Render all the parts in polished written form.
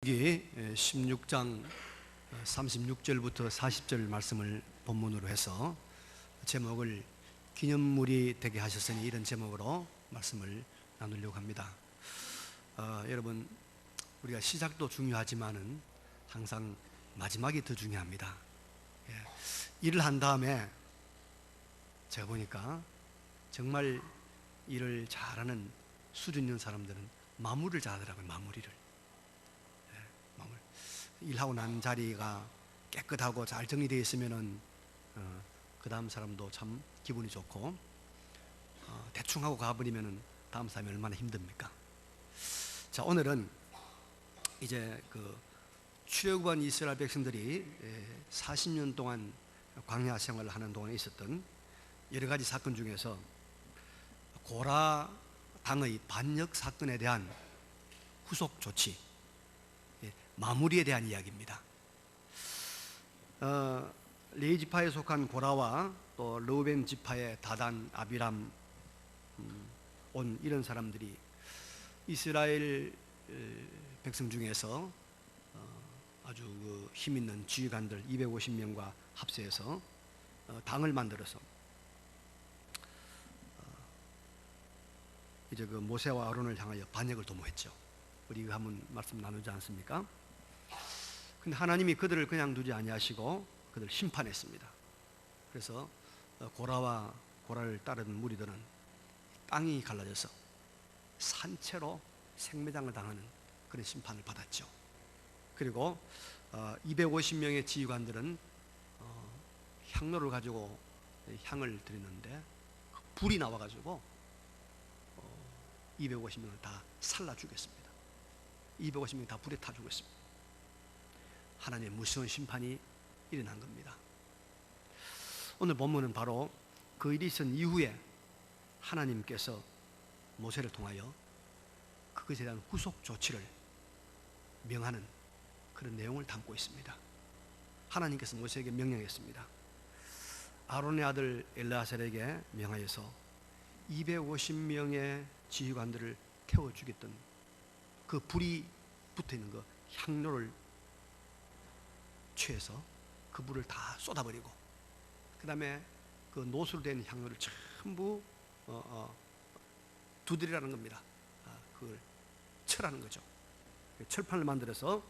여기 16장 36절부터 40절 말씀을 본문으로 해서 제목을 기념물이 되게 하셨으니 이런 제목으로 말씀을 나누려고 합니다. 여러분, 우리가 시작도 중요하지만은 항상 마지막이 더 중요합니다. 일을 한 다음에 제가 보니까 정말 일을 잘하는 수준 있는 사람들은 마무리를 잘하더라고요. 마무리를. 일하고 난 자리가 깨끗하고 잘 정리되어 있으면은 그 다음 사람도 참 기분이 좋고, 대충 하고 가버리면은 다음 사람이 얼마나 힘듭니까? 자, 오늘은 이제 출애굽한 이스라엘 백성들이 40년 동안 광야 생활을 하는 동안에 있었던 여러 가지 사건 중에서 고라 당의 반역 사건에 대한 후속 조치, 마무리에 대한 이야기입니다. 레위 지파에 속한 고라와 또 르우벤 지파의 다단, 아비람, 온 이런 사람들이 이스라엘 백성 중에서 아주 힘 있는 지휘관들 250명과 합세해서 당을 만들어서 이제 모세와 아론을 향하여 반역을 도모했죠. 우리가 한번 말씀 나누지 않습니까? 근데 하나님이 그들을 그냥 두지 아니하시고 그들을 심판했습니다. 그래서 고라와 고라를 따르는 무리들은 땅이 갈라져서 산채로 생매장을 당하는 그런 심판을 받았죠. 그리고 250명의 지휘관들은 향로를 가지고 향을 드리는데 불이 나와가지고 250명을 다 살라 죽였습니다. 250명이 다 불에 타 죽었습니다. 하나님의 무서운 심판이 일어난 겁니다. 오늘 본문은 바로 그 일이 있은 이후에 하나님께서 모세를 통하여 그것에 대한 후속 조치를 명하는 그런 내용을 담고 있습니다. 하나님께서 모세에게 명령했습니다. 아론의 아들 엘르아살에게 명하여서 250명의 지휘관들을 태워 죽였던 그 불이 붙어있는 그 향로를 취해서 그 불을 다 쏟아버리고, 그 다음에 그 노수로 된 향로를 전부 두드리라는 겁니다. 그걸 철하는 거죠. 철판을 만들어서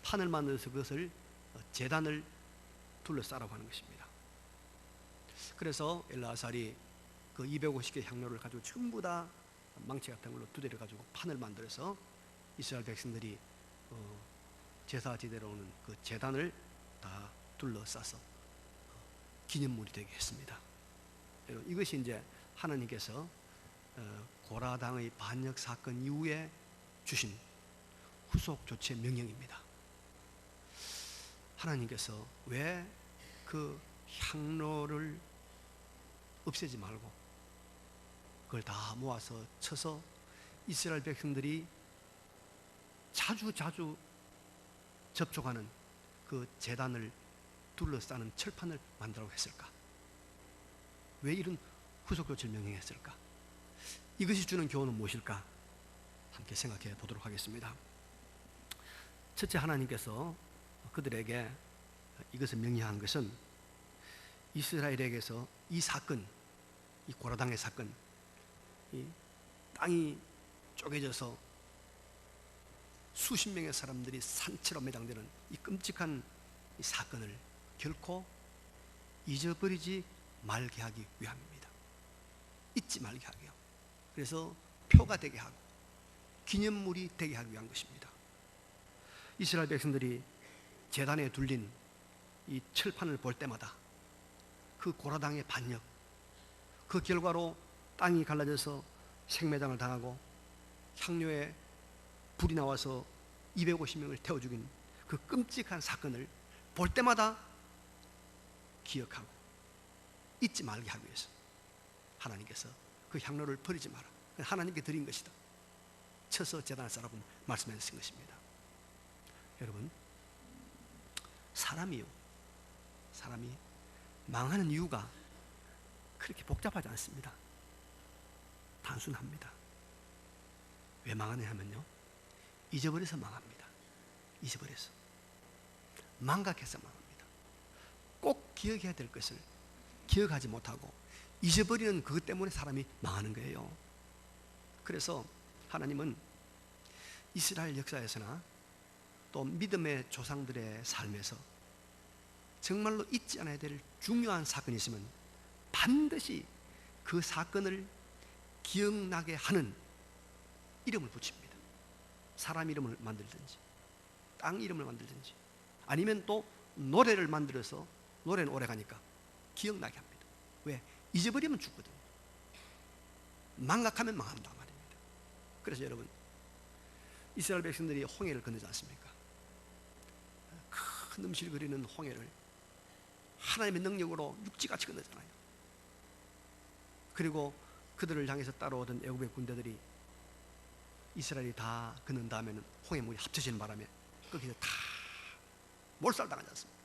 판을 만들어서 그것을 제단을 둘러싸라고 하는 것입니다. 그래서 엘르아살이 그 250개 향로를 가지고 전부 다 망치 같은 걸로 두드려 가지고 판을 만들어서 이스라엘 백성들이 제사 지내러 오는 그 제단을 다 둘러싸서 기념물이 되게 했습니다. 여러분, 이것이 이제 하나님께서 고라 당의 반역 사건 이후에 주신 후속 조치의 명령입니다. 하나님께서 왜 그 향로를 없애지 말고 그걸 다 모아서 쳐서 이스라엘 백성들이 자주 접촉하는 그 제단을 둘러싸는 철판을 만들라고 했을까? 왜 이런 후속 조치를 명령했을까? 이것이 주는 교훈은 무엇일까? 함께 생각해 보도록 하겠습니다. 첫째, 하나님께서 그들에게 이것을 명령한 것은 이스라엘에게서 이 사건, 이 고라당의 사건, 이 땅이 쪼개져서 수십 명의 사람들이 산채로 매장되는 이 끔찍한 이 사건을 결코 잊어버리지 말게 하기 위함입니다. 잊지 말게 하게요. 그래서 표가 되게 하고 기념물이 되게 하기 위한 것입니다. 이스라엘 백성들이 제단에 둘린 이 철판을 볼 때마다 그 고라당의 반역, 그 결과로 땅이 갈라져서 생매장을 당하고 향료에 불이 나와서 250명을 태워 죽인 그 끔찍한 사건을 볼 때마다 기억하고 잊지 말게 하기 위해서 하나님께서 그 향로를 버리지 마라, 하나님께 드린 것이다, 쳐서 제단을 쌓라고 말씀하신 것입니다. 여러분, 사람이 망하는 이유가 그렇게 복잡하지 않습니다. 단순합니다. 왜 망하냐 하면요, 잊어버려서 망합니다. 잊어버렸어. 망각해서 망합니다. 꼭 기억해야 될 것을 기억하지 못하고 잊어버리는 그것 때문에 사람이 망하는 거예요. 그래서 하나님은 이스라엘 역사에서나 또 믿음의 조상들의 삶에서 정말로 잊지 않아야 될 중요한 사건이 있으면 반드시 그 사건을 기억나게 하는 이름을 붙입니다. 사람 이름을 만들든지 땅 이름을 만들든지 아니면 또 노래를 만들어서, 노래는 오래 가니까 기억나게 합니다. 왜? 잊어버리면 죽거든요. 망각하면 망한다 말입니다. 그래서 여러분, 이스라엘 백성들이 홍해를 건너지 않습니까? 큰 음실거리는 홍해를 하나님의 능력으로 육지같이 건너잖아요. 그리고 그들을 향해서 따라오던 애굽의 군대들이 이스라엘이 다 건넌 다음에는 홍해물이 합쳐지는 바람에 거기서 다 몰살당하지 않습니까?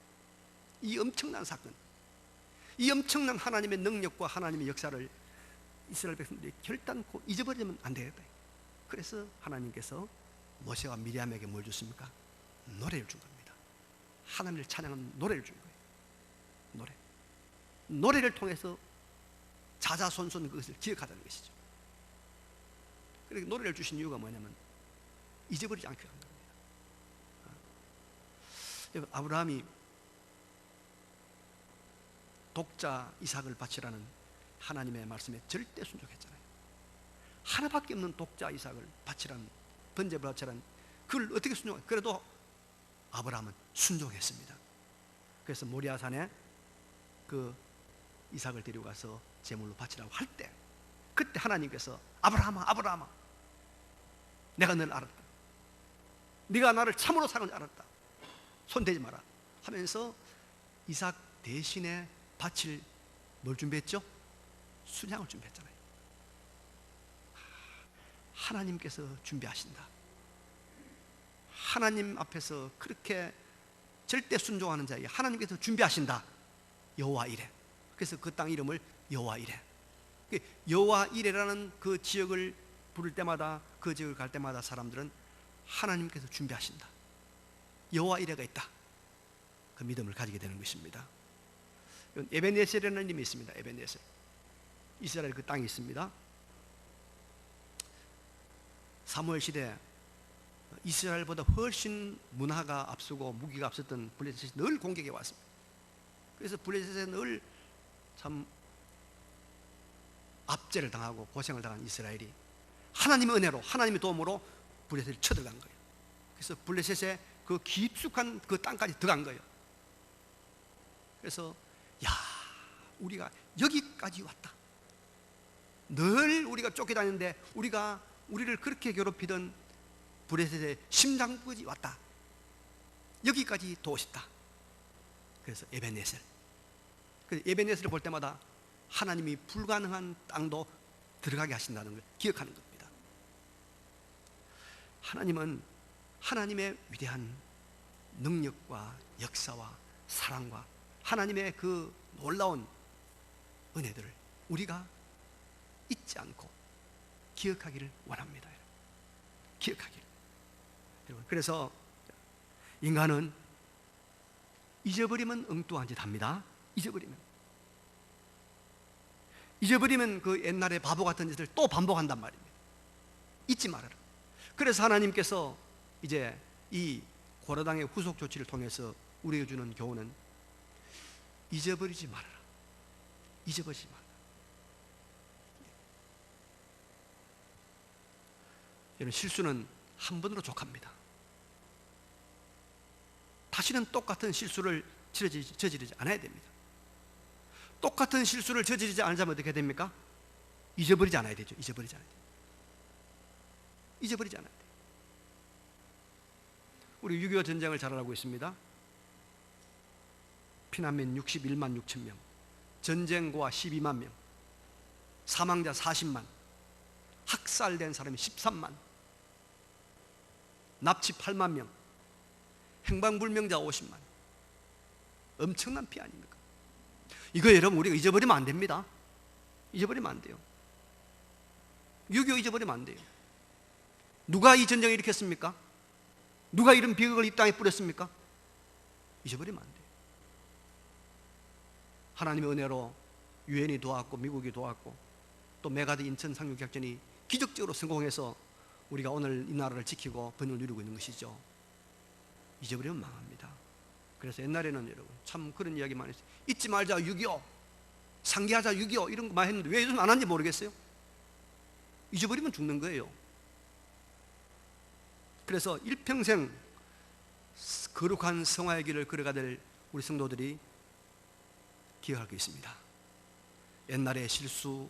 이 엄청난 사건, 이 엄청난 하나님의 능력과 하나님의 역사를 이스라엘 백성들이 결단코 잊어버리면 안 되겠다. 그래서 하나님께서 모세와 미리암에게 뭘 줬습니까? 노래를 준 겁니다. 하나님을 찬양하는 노래를 준 거예요. 노래를 통해서 자자손손 그것을 기억하자는 것이죠. 그러니까 노래를 주신 이유가 뭐냐면 잊어버리지 않게 한 겁니다. 아브라함이 독자 이삭을 바치라는 하나님의 말씀에 절대 순종했잖아요. 하나밖에 없는 독자 이삭을 바치라는, 번제를 바치라는, 그걸 어떻게 순종해요? 그래도 아브라함은 순종했습니다. 그래서 모리아산에 그 이삭을 데리고 가서 제물로 바치라고 할 때, 그때 하나님께서 아브라함아, 아브라함아, 내가 너를 알았다. 네가 나를 참으로 사랑하는 줄 알았다. 손대지 마라 하면서 이삭 대신에 바칠 뭘 준비했죠? 순양을 준비했잖아요. 하나님께서 준비하신다. 하나님 앞에서 그렇게 절대 순종하는 자에게 하나님께서 준비하신다. 여호와 이레. 그래서 그 땅 이름을 여호와 이레. 여호와 이레라는 그 지역을 부를 때마다, 그 지역을 갈 때마다 사람들은 하나님께서 준비하신다, 여호와 이레가 있다, 그 믿음을 가지게 되는 것입니다. 에벤에셀이라는 이름이 있습니다. 에벤에셀. 이스라엘 그 땅이 있습니다. 사무엘 시대 이스라엘보다 훨씬 문화가 앞서고 무기가 앞섰던 블레셋이 늘 공격해 왔습니다. 그래서 블레셋에 늘 참 압제를 당하고 고생을 당한 이스라엘이 하나님의 은혜로, 하나님의 도움으로 블레셋을 쳐들어간 거예요. 그래서 블레셋의 그 깊숙한 그 땅까지 들어간 거예요. 그래서 야, 우리가 여기까지 왔다. 늘 우리가 쫓겨다니는데 우리를 그렇게 괴롭히던 블레셋의 심장부까지 왔다. 여기까지 도우셨다. 그래서 에벤에셀. 그래서 에벤에셀을 볼 때마다 하나님이 불가능한 땅도 들어가게 하신다는 걸 기억하는 겁니다. 하나님은 하나님의 위대한 능력과 역사와 사랑과 하나님의 그 놀라운 은혜들을 우리가 잊지 않고 기억하기를 원합니다. 기억하기를. 그래서 인간은 잊어버리면 엉뚱한 짓 합니다. 잊어버리면 그 옛날에 바보 같은 짓을 또 반복한단 말입니다. 잊지 말아라. 그래서 하나님께서 이제 이 고라당의 후속 조치를 통해서 우리에게 주는 교훈은 잊어버리지 말아라. 잊어버리지 말아라. 여러분, 실수는 한 번으로 족합니다. 다시는 똑같은 실수를 저지르지 않아야 됩니다. 똑같은 실수를 저지르지 않으면 어떻게 됩니까? 잊어버리지 않아야 되죠. 잊어버리지 않아야 돼요. 우리 6.25 전쟁을 잘 알고 있습니다. 피난민 61만 6천 명, 전쟁고아 12만 명, 사망자 40만, 학살된 사람이 13만, 납치 8만 명, 행방불명자 50만. 엄청난 피 아닙니까? 이거 여러분 우리가 잊어버리면 안 됩니다. 잊어버리면 안 돼요. 6.25 잊어버리면 안 돼요. 누가 이 전쟁을 일으켰습니까? 누가 이런 비극을 이 땅에 뿌렸습니까? 잊어버리면 안 돼요. 하나님의 은혜로 유엔이 도왔고 미국이 도왔고 또 메가드 인천 상륙작전이 기적적으로 성공해서 우리가 오늘 이 나라를 지키고 번영을 누리고 있는 것이죠. 잊어버리면 망합니다. 그래서 옛날에는 여러분 참 그런 이야기 많이 했어요. 잊지 말자 6.25, 상기하자 6.25 이런 거 많이 했는데 왜 요즘 안 하는지 모르겠어요. 잊어버리면 죽는 거예요. 그래서 일평생 거룩한 성화의 길을 걸어가야 될 우리 성도들이 기억할 게 있습니다. 옛날의 실수,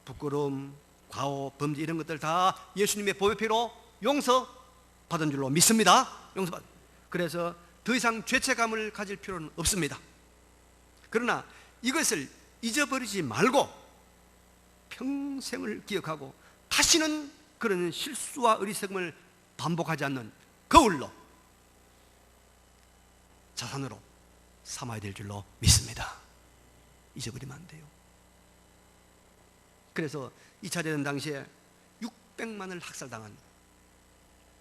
부끄러움, 과오, 범죄 이런 것들 다 예수님의 보혈 피로 용서받은 줄로 믿습니다. 용서받. 그래서 더 이상 죄책감을 가질 필요는 없습니다. 그러나 이것을 잊어버리지 말고 평생을 기억하고 다시는 그런 실수와 어리석음을 반복하지 않는 거울로 자산으로 삼아야 될 줄로 믿습니다. 잊어버리면 안 돼요. 그래서 2차 대전 당시에 600만을 학살당한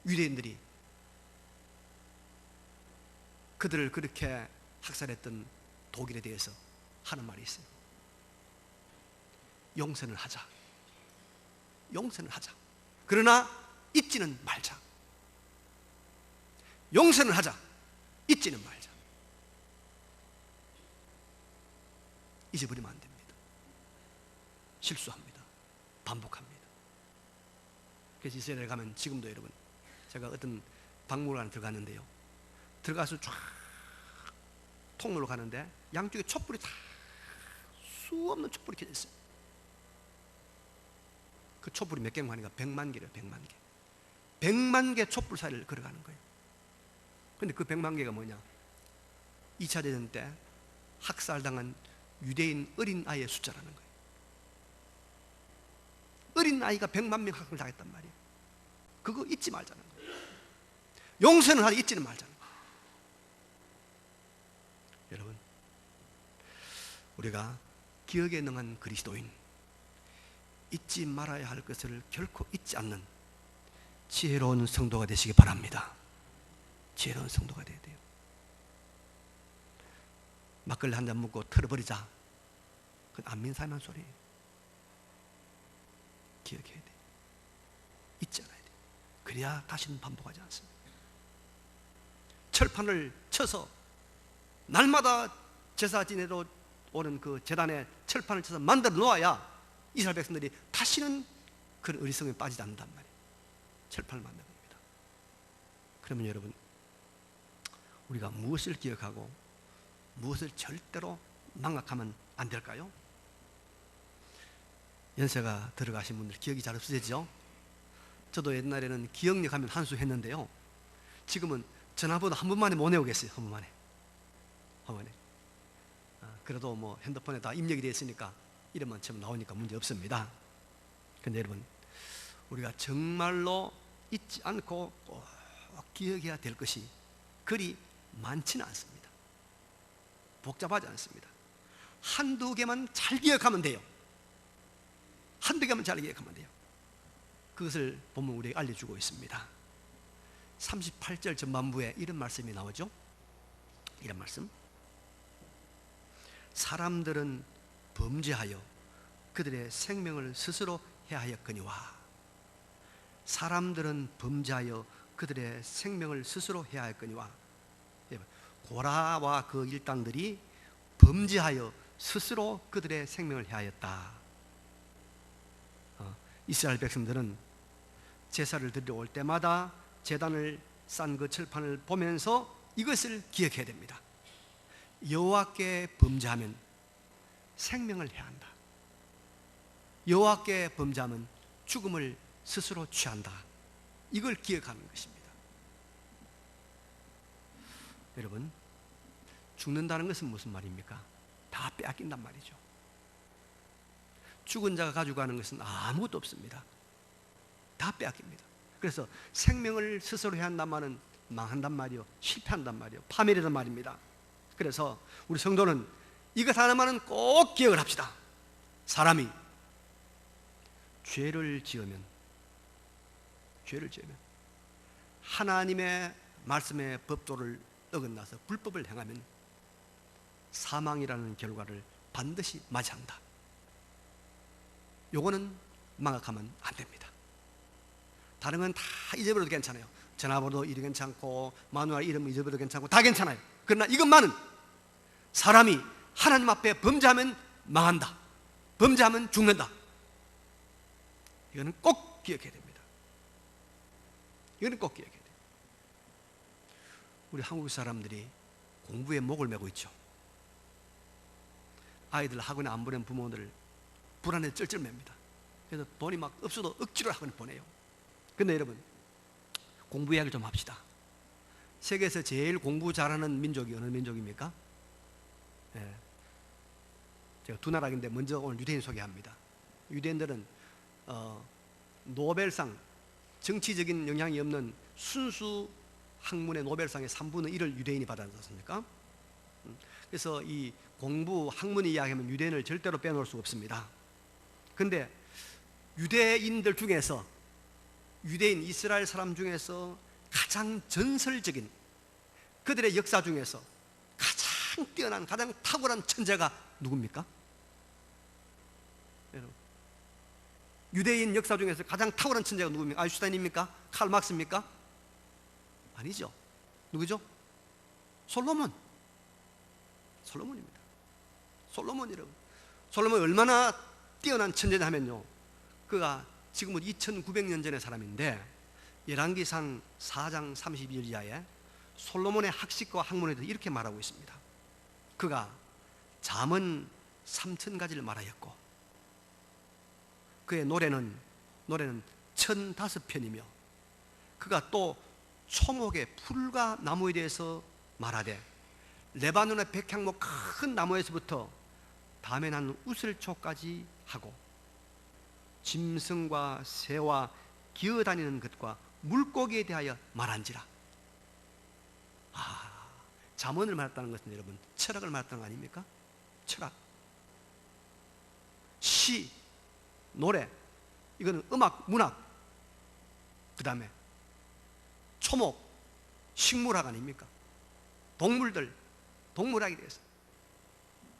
유대인들이 그들을 그렇게 학살했던 독일에 대해서 하는 말이 있어요. 용서는 하자. 용서는 하자. 그러나 잊지는 말자. 용서는 하자. 잊지는 말자. 잊어버리면 안 됩니다. 실수합니다. 반복합니다. 그래서 이스라엘에 가면 지금도 여러분 제가 어떤 박물관에 들어갔는데요. 들어가서 쫙 통로로 가는데 양쪽에 촛불이 다 수없는 촛불이 켜져 있어요. 그 촛불이 몇 개인가 하니까 100만 개래요. 100만 개. 100만 개 촛불 사이를 걸어가는 거예요. 그런데 그 100만 개가 뭐냐? 2차 대전 때 학살당한 유대인 어린 아이의 숫자라는 거예요. 어린 아이가 100만 명 학살을 당했단 말이에요. 그거 잊지 말자는 거예요. 용서는 하되 잊지는 말자는 거예요. 여러분, 우리가 기억에 능한 그리스도인, 잊지 말아야 할 것을 결코 잊지 않는 지혜로운 성도가 되시기 바랍니다. 지혜로운 성도가 되어야 돼요. 막걸리 한 잔 먹고 털어버리자. 그건 안 민사한 소리예요. 기억해야 돼요. 잊지 않아야 돼요. 그래야 다시는 반복하지 않습니다. 철판을 쳐서 날마다 제사 지내러 오는 그 제단에 철판을 쳐서 만들어 놓아야 이스라엘 백성들이 다시는 그런 어리석음에 빠지지 않는단 말이에요. 철판을 만든 겁니다. 그러면 여러분, 우리가 무엇을 기억하고 무엇을 절대로 망각하면 안 될까요? 연세가 들어가신 분들 기억이 잘 없으시죠? 저도 옛날에는 기억력 하면 한 수 했는데요. 지금은 전화번호 한 번만에 못 외우겠어요. 한 번만에. 그래도 뭐 핸드폰에 다 입력이 되어 있으니까 이름만 치면 나오니까 문제 없습니다. 근데 여러분, 우리가 정말로 잊지 않고 꼭 기억해야 될 것이 그리 많지는 않습니다. 복잡하지 않습니다. 한두 개만 잘 기억하면 돼요. 한두 개만 잘 기억하면 돼요. 그것을 보면 우리에게 알려주고 있습니다. 38절 전반부에 이런 말씀이 나오죠. 이런 말씀. 사람들은 범죄하여 그들의 생명을 스스로 해하였거니와. 사람들은 범죄하여 그들의 생명을 스스로 해하였거니와. 고라와 그 일당들이 범죄하여 스스로 그들의 생명을 해하였다. 이스라엘 백성들은 제사를 드리러 올 때마다 제단을 싼 그 철판을 보면서 이것을 기억해야 됩니다. 여호와께 범죄하면 생명을 해야 한다. 여호와께 범죄하면 죽음을 스스로 취한다. 이걸 기억하는 것입니다. 여러분, 죽는다는 것은 무슨 말입니까? 다 빼앗긴단 말이죠. 죽은 자가 가지고 가는 것은 아무것도 없습니다. 다 빼앗깁니다. 그래서 생명을 스스로 해야 한단 말은 망한단 말이요, 실패한단 말이요, 파멸이란 말입니다. 그래서 우리 성도는 이것 하나만은 꼭 기억을 합시다. 사람이 죄를 지으면 하나님의 말씀의 법도를 어긋나서 불법을 행하면 사망이라는 결과를 반드시 맞이한다. 요거는 망각하면 안 됩니다. 다른 건 다 잊어버려도 괜찮아요. 전화번호 이름 괜찮고 마누라 이름 잊어버려도 괜찮고 다 괜찮아요. 그러나 이것만은 사람이 하나님 앞에 범죄하면 망한다. 범죄하면 죽는다. 이거는 꼭 기억해야 됩니다. 이거는 꼭 기억해야 돼요. 우리 한국 사람들이 공부에 목을 메고 있죠. 아이들 학원에 안 보낸 부모들 불안해 쩔쩔맵니다. 그래서 돈이 막 없어도 억지로 학원에 보내요. 근데 여러분, 공부 이야기를 좀 합시다. 세계에서 제일 공부 잘하는 민족이 어느 민족입니까? 예. 제가 두 나라인데 먼저 오늘 유대인 소개합니다. 유대인들은 노벨상, 정치적인 영향이 없는 순수 학문의 노벨상의 3분의 1을 유대인이 받았지 않습니까? 그래서 이 공부, 학문을 이야기하면 유대인을 절대로 빼놓을 수 없습니다. 근데 유대인들 중에서, 유대인 이스라엘 사람 중에서 가장 전설적인, 그들의 역사 중에서 가장 뛰어난, 가장 탁월한 천재가 누굽니까? 여러분, 유대인 역사 중에서 가장 탁월한 천재가 누굽니까? 아인슈타인입니까? 칼 막스입니까? 아니죠. 누구죠? 솔로몬입니다. 솔로몬이라고. 솔로몬이 얼마나 뛰어난 천재냐면요, 그가 지금은 2900년 전의 사람인데 열왕기상 4장 32절 이하에 솔로몬의 학식과 학문에 대해서 이렇게 말하고 있습니다. 그가 잠언 3000가지를 말하였고 그의 노래는 1005편이며 그가 또 초목의 풀과 나무에 대해서 말하되 레바논의 백향목 큰 나무에서부터 담에 난 우슬초까지 하고 짐승과 새와 기어다니는 것과 물고기에 대하여 말한지라. 잠언을 말했다는 것은 여러분 철학을 말했다는 거 아닙니까? 철학, 시, 노래, 이거는 음악, 문학, 그 다음에 초목, 식물학 아닙니까? 동물학에 대해서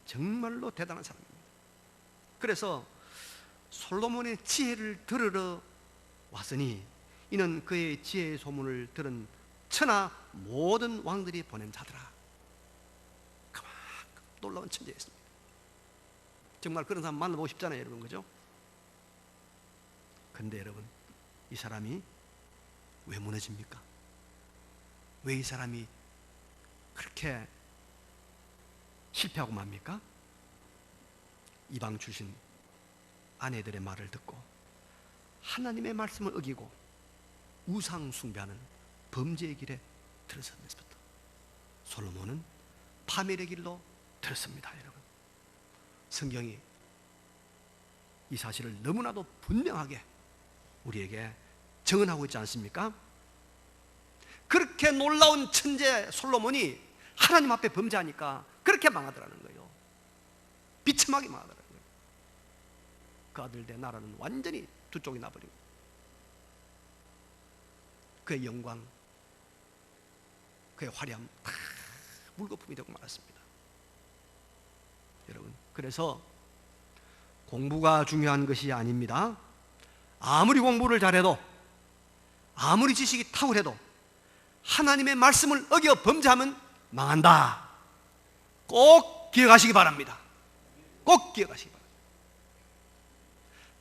정말로 대단한 사람입니다. 그래서 솔로몬의 지혜를 들으러 왔으니 이는 그의 지혜의 소문을 들은 천하 모든 왕들이 보낸 자들아. 그만큼 놀라운 천재였습니다. 정말 그런 사람 만나보고 싶잖아요, 여러분, 그죠? 근데 여러분, 이 사람이 왜 무너집니까? 왜 이 사람이 그렇게 실패하고 맙니까? 이방 출신 아내들의 말을 듣고 하나님의 말씀을 어기고 우상 숭배하는 범죄의 길에 들어서면서부터 솔로몬은 파멸의 길로 들었습니다. 여러분, 성경이 이 사실을 너무나도 분명하게 우리에게 증언하고 있지 않습니까? 그렇게 놀라운 천재 솔로몬이 하나님 앞에 범죄하니까 그렇게 망하더라는 거예요. 비참하게 망하더라는 거예요. 그 아들들의 나라는 완전히 두 쪽이 나버리고 그의 영광, 그의 화려함 다 물거품이 되고 말았습니다. 여러분, 그래서 공부가 중요한 것이 아닙니다. 아무리 공부를 잘해도, 아무리 지식이 탁월해도 하나님의 말씀을 어겨 범죄하면 망한다. 꼭 기억하시기 바랍니다. 꼭 기억하시기 바랍니다.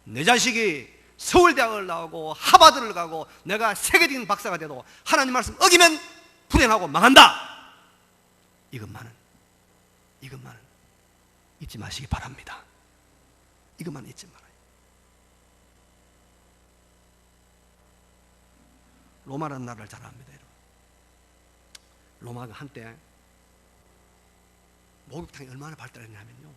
내 자식이 서울대학을 나오고 하버드를 가고 내가 세계적인 박사가 돼도 하나님 말씀 어기면 불행하고 망한다. 이것만은 잊지 마시기 바랍니다. 이것만 잊지 말아요. 로마라는 나라를 잘 압니다, 여러분. 로마가 한때 목욕탕이 얼마나 발달했냐면요,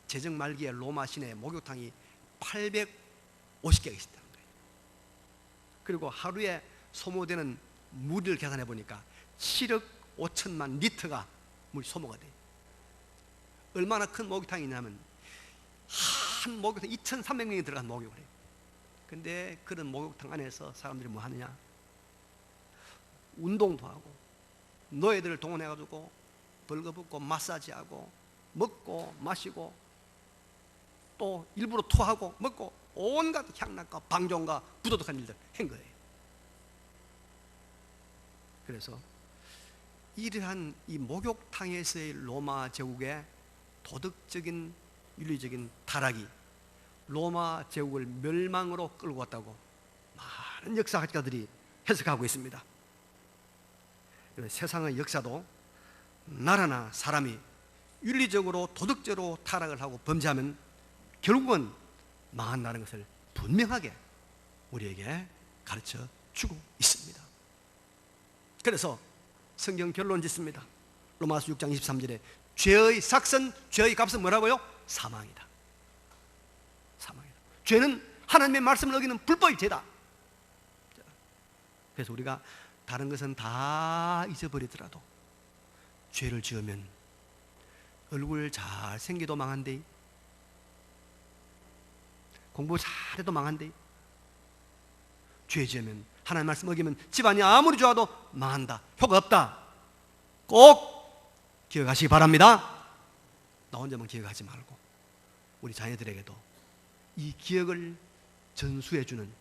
제정 말기에 로마 시내에 목욕탕이 850개가 있었다는 거예요. 그리고 하루에 소모되는 물을 계산해 보니까 7억 5천만 리터가 물이 소모가 돼요. 얼마나 큰 목욕탕이냐면 한 목욕탕 2,300명이 들어간 목욕을 해요. 근데 그런 목욕탕 안에서 사람들이 뭐 하느냐, 운동도 하고 노예들을 동원해가지고 벌거벗고 마사지하고 먹고 마시고 또 일부러 토하고 먹고 온갖 향락과 방종과 부도덕한 일들 한 거예요. 그래서 이러한 이 목욕탕에서의 로마 제국의 도덕적인 윤리적인 타락이 로마 제국을 멸망으로 끌고 왔다고 많은 역사학자들이 해석하고 있습니다. 세상의 역사도 나라나 사람이 윤리적으로 도덕적으로 타락을 하고 범죄하면 결국은 망한다는 것을 분명하게 우리에게 가르쳐 주고 있습니다. 그래서 성경 결론 짓습니다. 로마서 6장 23절에 죄의 삭선, 죄의 값은 뭐라고요? 사망이다. 사망이다. 죄는 하나님의 말씀을 어기는 불법의 죄다. 그래서 우리가 다른 것은 다 잊어버리더라도 죄를 지으면 얼굴 잘 생겨도 망한데, 공부 잘해도 망한데, 죄 지으면 하나님 말씀 어기면 집안이 아무리 좋아도 망한다. 효과 없다. 꼭 기억하시기 바랍니다. 나 혼자만 기억하지 말고 우리 자녀들에게도 이 기억을 전수해주는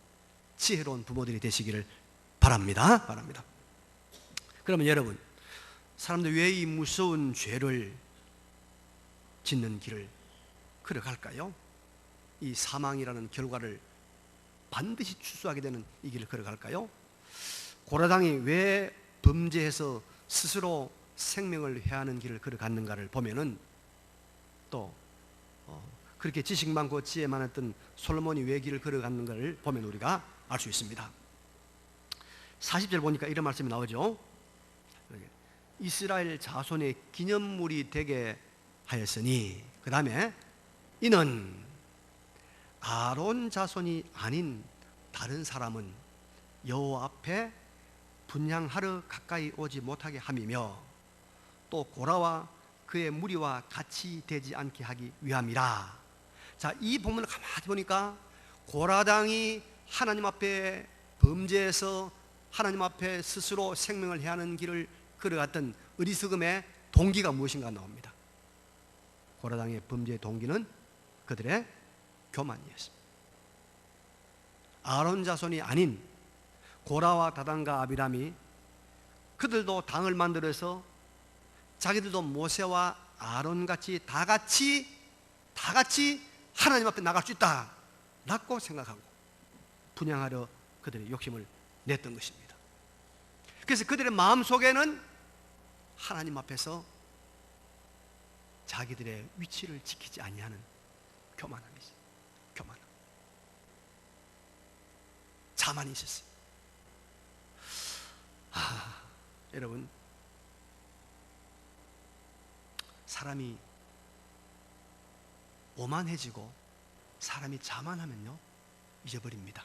지혜로운 부모들이 되시기를 바랍니다. 그러면 여러분, 사람들 왜 이 무서운 죄를 짓는 길을 걸어갈까요? 이 사망이라는 결과를 반드시 추수하게 되는 이 길을 걸어갈까요? 고라당이 왜 범죄해서 스스로 생명을 해하는 길을 걸어갔는가를 보면은 또 그렇게 지식 많고 지혜 많았던 솔로몬이 왜 길을 걸어갔는가를 보면 우리가 알 수 있습니다. 40절 보니까 이런 말씀이 나오죠. 이스라엘 자손의 기념물이 되게 하였으니, 그 다음에 이는 아론 자손이 아닌 다른 사람은 여호와 앞에 분향하러 가까이 오지 못하게 함이며 또 고라와 그의 무리와 같이 되지 않게 하기 위함이라. 자, 이 본문을 가만히 보니까 고라당이 하나님 앞에 범죄해서 하나님 앞에 스스로 생명을 해하는 길을 걸어갔던 어리석음의 동기가 무엇인가 나옵니다. 고라당의 범죄의 동기는 그들의 교만이었습니다. 아론 자손이 아닌 고라와 다단과 아비람이 그들도 당을 만들어서 자기들도 모세와 아론같이 다 같이 하나님 앞에 나갈 수 있다 라고 생각하고 분향하려 그들의 욕심을 냈던 것입니다. 그래서 그들의 마음속에는 하나님 앞에서 자기들의 위치를 지키지 아니하는 교만함이지, 교만함, 자만이 있었어요. 여러분, 사람이 오만해지고 사람이 자만하면요 잊어버립니다.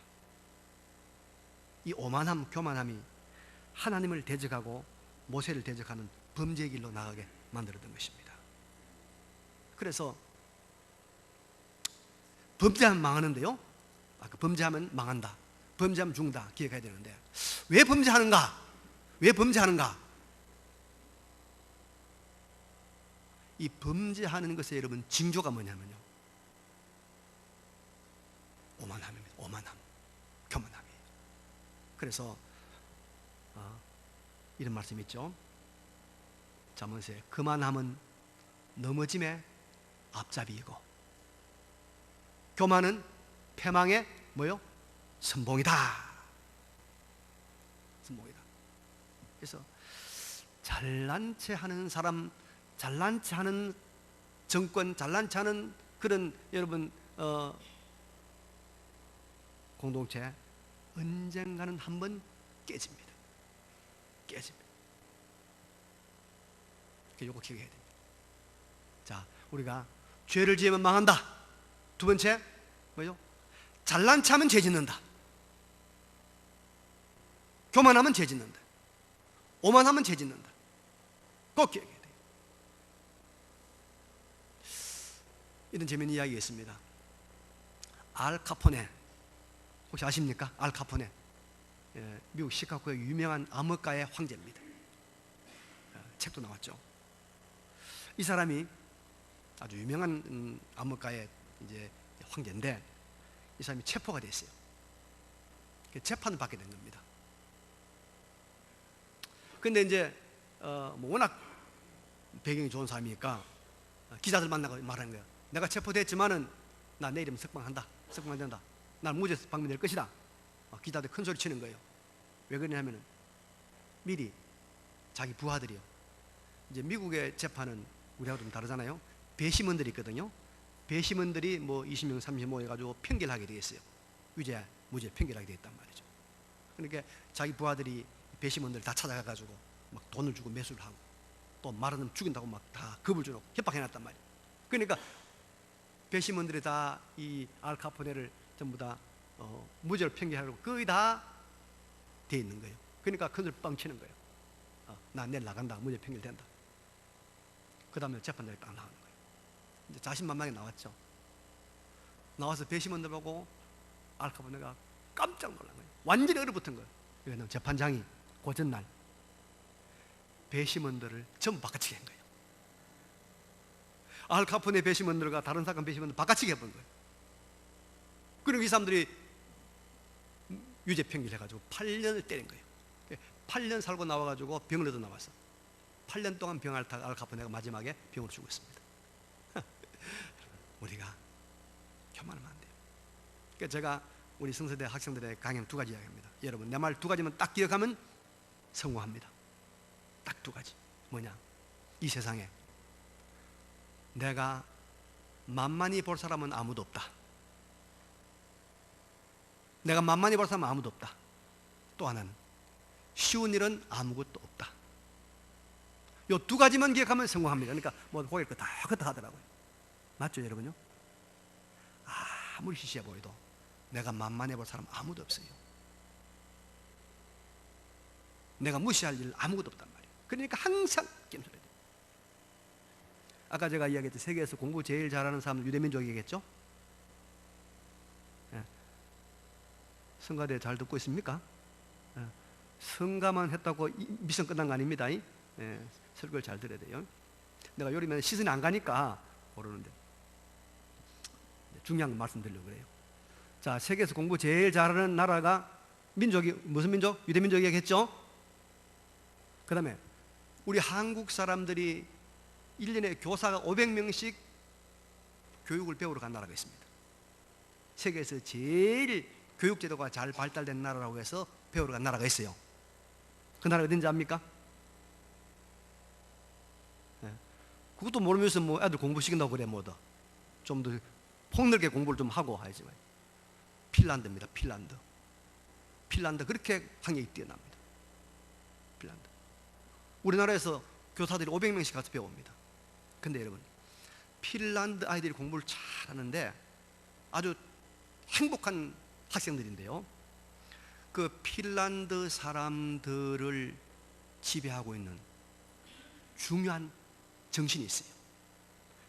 이 오만함, 교만함이 하나님을 대적하고 모세를 대적하는 범죄의 길로 나가게 만들었던 것입니다. 그래서 범죄하면 망하는데요, 아까 범죄하면 망한다, 범죄하면 죽는다 기억해야 되는데, 왜 범죄하는가? 왜 범죄하는가? 이 범죄하는 것에 여러분 징조가 뭐냐면요, 오만함입니다. 오만함, 교만함이에요. 그래서 이런 말씀이 있죠. 잠언서에 그만함은 넘어짐의 앞잡이이고 교만은 패망의 뭐요? 선봉이다. 선봉이다. 그래서 잘난 체 하는 사람, 잘난 체 하는 정권, 잘난 체 하는 그런 여러분 공동체 언젠가는 한번 깨집니다. 깨집니다. 이거 기억해야 됩니다. 자, 우리가 죄를 지으면 망한다. 두 번째 뭐죠? 잘난 체 하면 죄 짓는다. 교만하면 죄 짓는다. 오만하면 죄 짓는다. 꼭 기억해야 돼요. 이런 재미있는 이야기가 있습니다. 알 카포네, 혹시 아십니까? 알 카포네. 미국 시카고의 유명한 암흑가의 황제입니다. 책도 나왔죠. 이 사람이 아주 유명한 암흑가의 이제 황제인데, 이 사람이 체포가 됐어요. 재판을 받게 된 겁니다. 근데 이제 뭐 워낙 배경이 좋은 사람이니까 기자들 만나고 말하는 거예요. 내가 체포됐지만은 나 내일이면 석방된다. 난 무죄 방면될 것이다. 기자들 큰 소리 치는 거예요. 왜 그러냐면은 미리 자기 부하들이요. 이제 미국의 재판은 우리하고 좀 다르잖아요. 배심원들이 있거든요. 배심원들이 뭐 20명, 30명 해가지고 편결하게 되겠어요. 유죄, 무죄 편결하게 되었단 말이죠. 그러니까 자기 부하들이 배심원들 다 찾아가가지고 막 돈을 주고 매수를 하고, 또 말하면 죽인다고 막 다 겁을 주고 협박해놨단 말이에요. 그러니까 배심원들이 다 이 알카포네를 전부 다 무죄를 편결하려고 거의 다 돼 있는 거예요. 그러니까 큰소리 뻥 치는 거예요. 나 내일 나간다, 무죄 편결된다. 그 다음에 재판장이 딱 나가는 거예요. 이제 자신만만하게 나왔죠. 나와서 배심원들 보고 알카포네가 깜짝 놀란 거예요. 완전히 얼어붙은 거예요. 왜냐하면 재판장이 그 전날 배심원들을 전부 바꿔치기 한 거예요. 알카포네 배심원들과 다른 사건 배심원들 바꿔치기 해본 거예요. 그리고 이 사람들이 유죄 편결해가지고 8년을 때린 거예요. 8년 살고 나와가지고 병을 얻어 나왔어. 8년 동안 병 앓다가 알카포네가 마지막에 병으로 죽었습니다. 우리가 교만하면 안 돼요. 그러니까 제가 우리 성서대 학생들의 강연 2가지 이야기합니다. 여러분, 내 말 2가지만 딱 기억하면 성공합니다. 딱 2가지. 뭐냐? 이 세상에 내가 만만히 볼 사람은 아무도 없다. 내가 만만히 볼 사람은 아무도 없다. 또 하나는 쉬운 일은 아무것도 없다. 이 2가지만 기억하면 성공합니다. 그러니까 뭐 보일 거 다 그렇다 하더라고요. 맞죠, 여러분요? 아무리 시시해 보여도 내가 만만해 볼 사람 아무도 없어요. 내가 무시할 일 아무것도 없단 말이에요. 그러니까 항상 겸손해야 돼요. 아까 제가 이야기했던 세계에서 공부 제일 잘하는 사람은 유대민족이겠죠? 예. 성가대 잘 듣고 있습니까? 예. 성가만 했다고 미션 끝난 거 아닙니다. 예. 설교를 잘 들어야 돼요. 내가 요리면 시선이 안 가니까 모르는데 중요한 거 말씀드리려고 그래요. 자, 세계에서 공부 제일 잘하는 나라가 민족이 무슨 민족? 유대민족이겠죠? 그 다음에 우리 한국 사람들이 1년에 교사가 500명씩 교육을 배우러 간 나라가 있습니다. 세계에서 제일 교육제도가 잘 발달된 나라라고 해서 배우러 간 나라가 있어요. 그 나라 어딘지 압니까? 네. 그것도 모르면서 뭐 애들 공부시킨다고 그래 뭐다. 좀 더 폭넓게 공부를 좀 하고 하지만 핀란드입니다. 핀란드 그렇게 학력이 뛰어납니다. 핀란드. 우리나라에서 교사들이 500명씩 가서 배웁니다. 근데 여러분, 핀란드 아이들이 공부를 잘하는데 아주 행복한 학생들인데요, 그 핀란드 사람들을 지배하고 있는 중요한 정신이 있어요.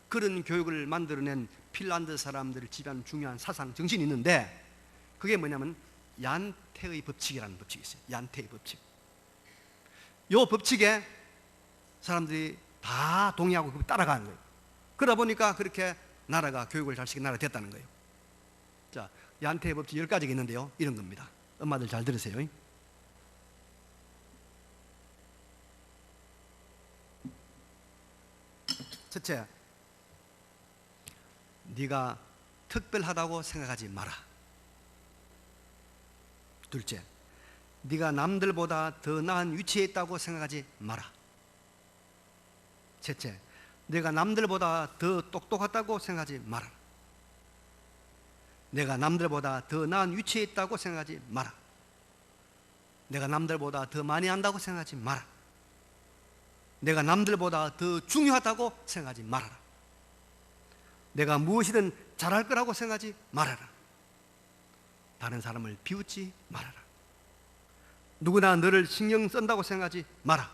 그런 교육을 만들어낸 핀란드 사람들을 지배하는 중요한 사상 정신이 있는데, 그게 뭐냐면 얀테의 법칙이라는 법칙이 있어요. 얀테의 법칙. 이 법칙에 사람들이 다 동의하고 따라가는 거예요. 그러다 보니까 그렇게 나라가 교육을 잘 시킨 나라가 됐다는 거예요. 자, 얀테의 법칙 10가지가 있는데요, 이런 겁니다. 엄마들 잘 들으세요. 첫째, 네가 특별하다고 생각하지 마라. 둘째, 네가 남들보다 더 나은 위치에 있다고 생각하지 마라. 셋째, 내가 남들보다 더 똑똑하다고 생각하지 마라. 내가 남들보다 더 나은 위치에 있다고 생각하지 마라. 내가 남들보다 더 많이 한다고 생각하지 마라. 내가 남들보다 더 중요하다고 생각하지 말아라. 내가 무엇이든 잘할 거라고 생각하지 말아라. 다른 사람을 비웃지 말아라. 누구나 너를 신경 쓴다고 생각하지 마라.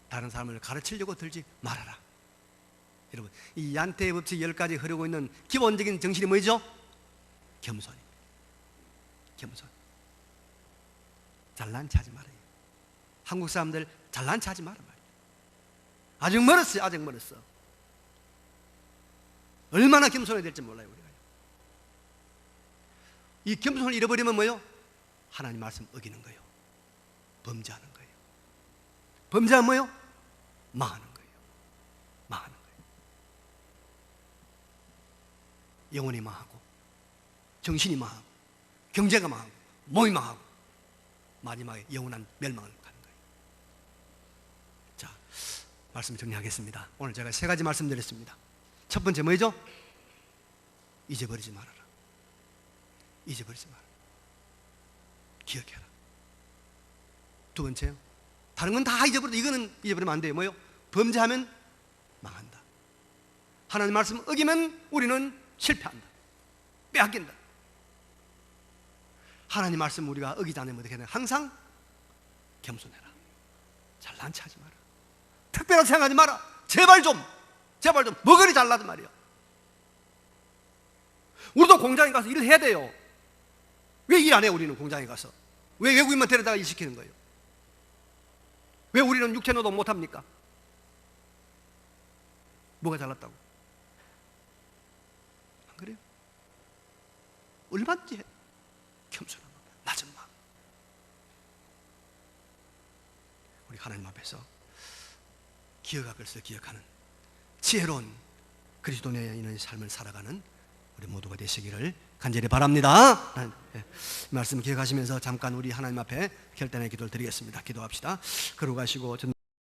다른 사람을 가르치려고 들지 말아라. 여러분, 이 얀테의 법칙 10가지 흐르고 있는 기본적인 정신이 뭐죠? 겸손입니다. 겸손. 잘난 체 하지 말아요. 한국 사람들 잘난 체 하지 말아 말이에요. 아직 멀었어요. 아직 멀었어. 얼마나 겸손해야 될지 몰라요, 우리가. 이 겸손을 잃어버리면 뭐예요? 하나님 말씀 어기는 거예요. 범죄하는 거예요. 범죄하면 뭐예요? 망하는 거예요. 망하는 거예요. 영혼이 망하고, 정신이 망하고, 경제가 망하고, 몸이 망하고, 마지막에 영원한 멸망을 가는 거예요. 자, 말씀 정리하겠습니다. 오늘 제가 3가지 말씀드렸습니다. 첫 번째 뭐죠? 잊어버리지 말아라. 잊어버리지 마라. 기억해라. 두 번째요, 다른 건 다 잊어버려. 이거는 잊어버리면 안 돼요. 뭐요? 범죄하면 망한다. 하나님 말씀 어기면 우리는 실패한다. 빼앗긴다. 하나님 말씀 우리가 어기지 않으면 어떻게 되나? 항상 겸손해라. 잘난 체 하지 마라. 특별한 생각하지 마라. 제발 좀 뭐 그리 잘나단 말이야. 우리도 공장에 가서 일을 해야 돼요. 왜 일 안 해요? 우리는 공장에 가서 왜 외국인만 데려다가 일 시키는 거예요? 왜 우리는 육체노동 못합니까? 뭐가 잘났다고? 안 그래요? 얼마든지 해. 겸손한 마음, 낮은 마음. 우리 하나님 앞에서 기어가 글쎄 기억하는 지혜로운 그리스도인의 삶을 살아가는 우리 모두가 되시기를 간절히 바랍니다. 말씀 기억하시면서 잠깐 우리 하나님 앞에 결단의 기도를 드리겠습니다. 기도합시다. 걸어가시고